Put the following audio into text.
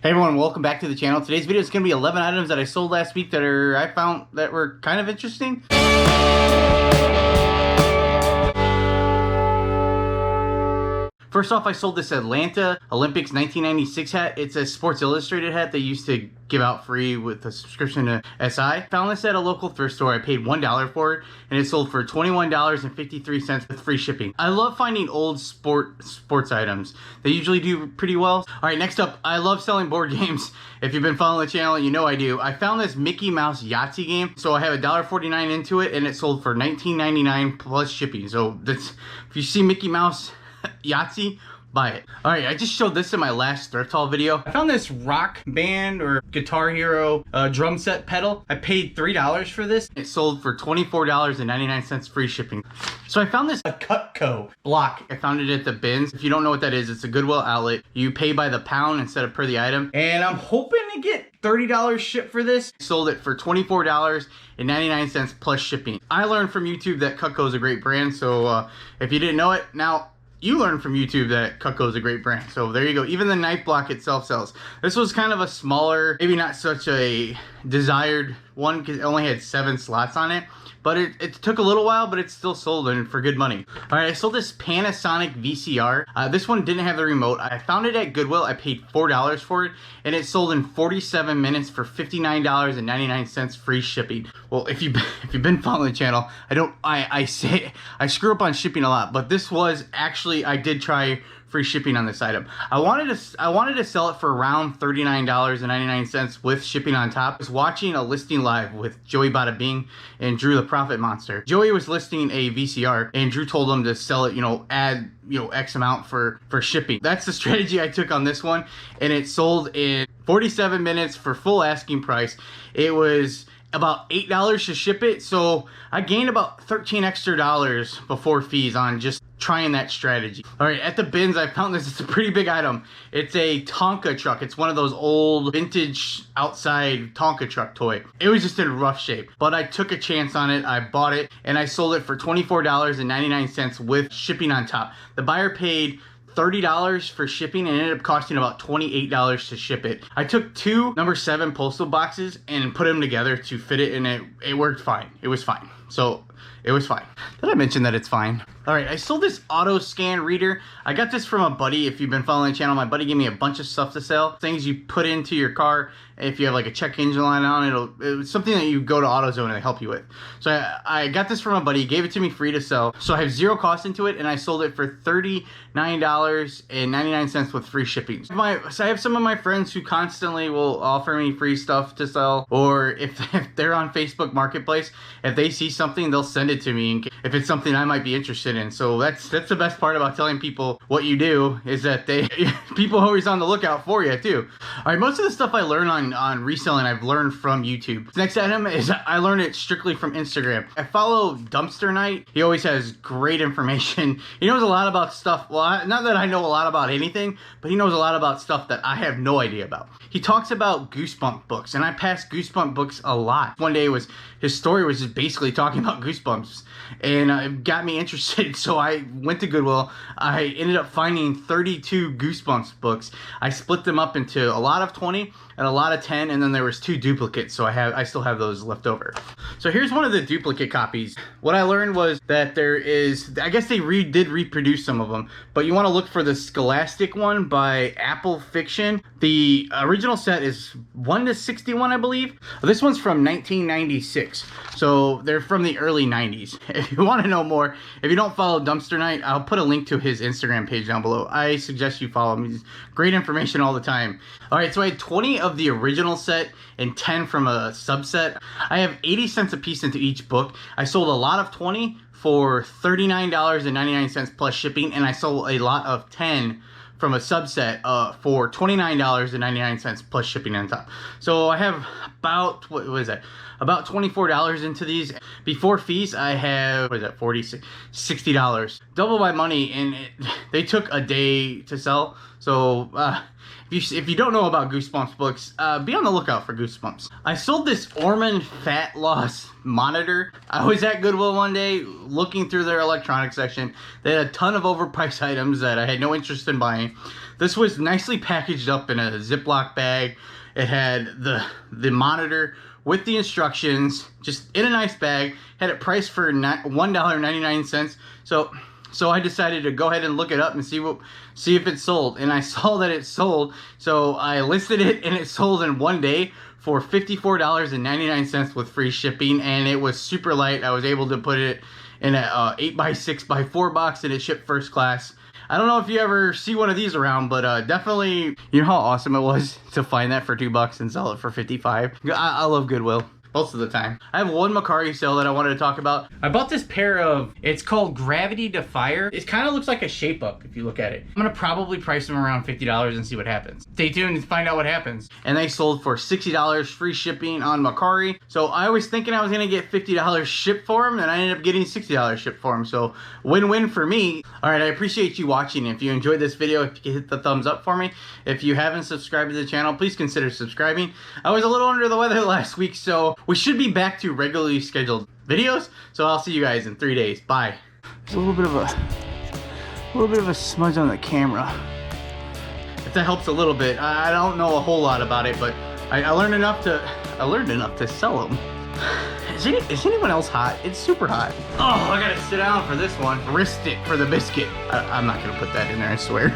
Hey everyone, welcome back to the channel. Today's video is going to be 11 items that I sold last week that I found that were kind of interesting. First off, I sold this Atlanta Olympics 1996 hat. It's a Sports Illustrated hat they used to give out free with a subscription to SI. Found this at a local thrift store. I paid $1 for it, and it sold for $21.53 with free shipping. I love finding old sports items. They usually do pretty well. All right, next up, I love selling board games. If you've been following the channel, you know I do. I found this Mickey Mouse Yahtzee game. So I have $1.49 into it, and it sold for $19.99 plus shipping. So that's, if you see Mickey Mouse Yahtzee, buy it. All right, I just showed this in my last thrift haul video. I found this Rock Band or Guitar Hero drum set pedal. I paid $3 for this. It sold for $24.99 free shipping. So I found this Cutco block. I found it at the bins. If you don't know what that is, it's a Goodwill outlet. You pay by the pound instead of per the item. And I'm hoping to get $30 shipped for this. Sold it for $24.99 plus shipping. I learned from YouTube that Cutco is a great brand. So if you didn't know it, now you learned from YouTube that Cutco is a great brand. So there you go. Even the knife block itself sells. This was kind of a smaller, maybe not such a desired one because it only had 7 slots on it. But it took a little while, but it's still sold and for good money. All right, I sold this Panasonic VCR. This one didn't have the remote. I found it at Goodwill. I paid $4 for it, and it sold in 47 minutes for $59.99 free shipping. Well, if you've been following the channel, I screw up on shipping a lot, but this was actually, I did try free shipping on this item. I wanted to sell it for around $39.99 with shipping on top. I was watching a listing live with Joey Bada Bing and Drew the Profit Monster. Joey was listing a VCR and Drew told him to sell it, add X amount for shipping. That's the strategy I took on this one, and it sold in 47 minutes for full asking price. It was about $8 to ship it, so I gained about $13 extra before fees on just trying that strategy. All right, at the bins, I found this. It's a pretty big item. It's a Tonka Truck. It's one of those old vintage outside Tonka Truck toy. It was just in rough shape, but I took a chance on it. I bought it, and I sold it for $24.99 with shipping on top. The buyer paid $30 for shipping and ended up costing about $28 to ship it. I took 2 number 7 postal boxes and put them together to fit it, and it worked fine. It was fine. So it was fine. Did I mention that it's fine? All right, I sold this auto scan reader. I got this from a buddy. If you've been following the channel, my buddy gave me a bunch of stuff to sell. Things you put into your car. If you have like a check engine light on, it's something that you go to AutoZone and they help you with. So I got this from a buddy. He gave it to me free to sell. So I have 0 cost into it, and I sold it for $39.99 with free shipping. So I have some of my friends who constantly will offer me free stuff to sell, or if they're on Facebook Marketplace, if they see something, they'll send it to me if it's something I might be interested in. So that's the best part about telling people what you do, is that people are always on the lookout for you too. All right, most of the stuff I learn on reselling, I've learned from YouTube. The next item is I learned it strictly from Instagram. I follow Dumpster Night. He always has great information. He knows a lot about stuff. Well, not that I know a lot about anything, but he knows a lot about stuff that I have no idea about. He talks about Goosebump books, and I pass Goosebump books a lot. One day his story was just basically talking about Goosebumps, and it got me interested. So I went to Goodwill. I ended up finding 32 Goosebumps books. I split them up into a lot of 20 and a lot of 10, and then there was 2 duplicates, so I still have those left over. So here's one of the duplicate copies. What I learned was that there is, I guess they did reproduce some of them, but you want to look for the Scholastic one by Apple Fiction. The original set is 1/61, I believe. This one's from 1996, so they're from the early 90s. If you want to know more, if you don't follow Dumpster Night, I'll put a link to his Instagram page down below. I suggest you follow him. He's great information all the time. All right, so I had 20 of the original set and 10 from a subset. I have 80 cents a piece into each book. I sold a lot of 20 for $39.99 plus shipping, and I sold a lot of 10 from a subset for $29.99 plus shipping on top. So I have about, what was that? About $24 into these. Before fees, I have, what is that, $60. Double my money, and they took a day to sell. So if you don't know about Goosebumps books, be on the lookout for Goosebumps. I sold this Orman fat loss monitor. I was at Goodwill one day looking through their electronics section. They had a ton of overpriced items that I had no interest in buying. This was nicely packaged up in a Ziploc bag. It had the monitor with the instructions, just in a nice bag. Had it priced for $1.99. So I decided to go ahead and look it up and see if it sold. And I saw that it sold. So I listed it, and it sold in one day for $54.99 with free shipping. And it was super light. I was able to put it in a 8x6x4 box, and it shipped first class. I don't know if you ever see one of these around, but definitely, you know how awesome it was to find that for $2 and sell it for 55. I love Goodwill. Most of the time. I have one Mercari sale that I wanted to talk about. I bought this pair of, it's called Gravity Defier. It kind of looks like a shape up if you look at it. I'm gonna probably price them around $50 and see what happens. Stay tuned and find out what happens. And they sold for $60 free shipping on Mercari. So I was thinking I was gonna get $50 shipped for them, and I ended up getting $60 shipped for them. So win-win for me. All right, I appreciate you watching. If you enjoyed this video, if you could hit the thumbs up for me. If you haven't subscribed to the channel, please consider subscribing. I was a little under the weather last week, so we should be back to regularly scheduled videos. So I'll see you guys in 3 days. Bye. There's a little bit of a smudge on the camera. If that helps a little bit. I don't know a whole lot about it, but I learned enough to sell them. Is anyone else hot? It's super hot. Oh, I gotta sit down for this one. Wrist it for the biscuit. I'm not gonna put that in there, I swear.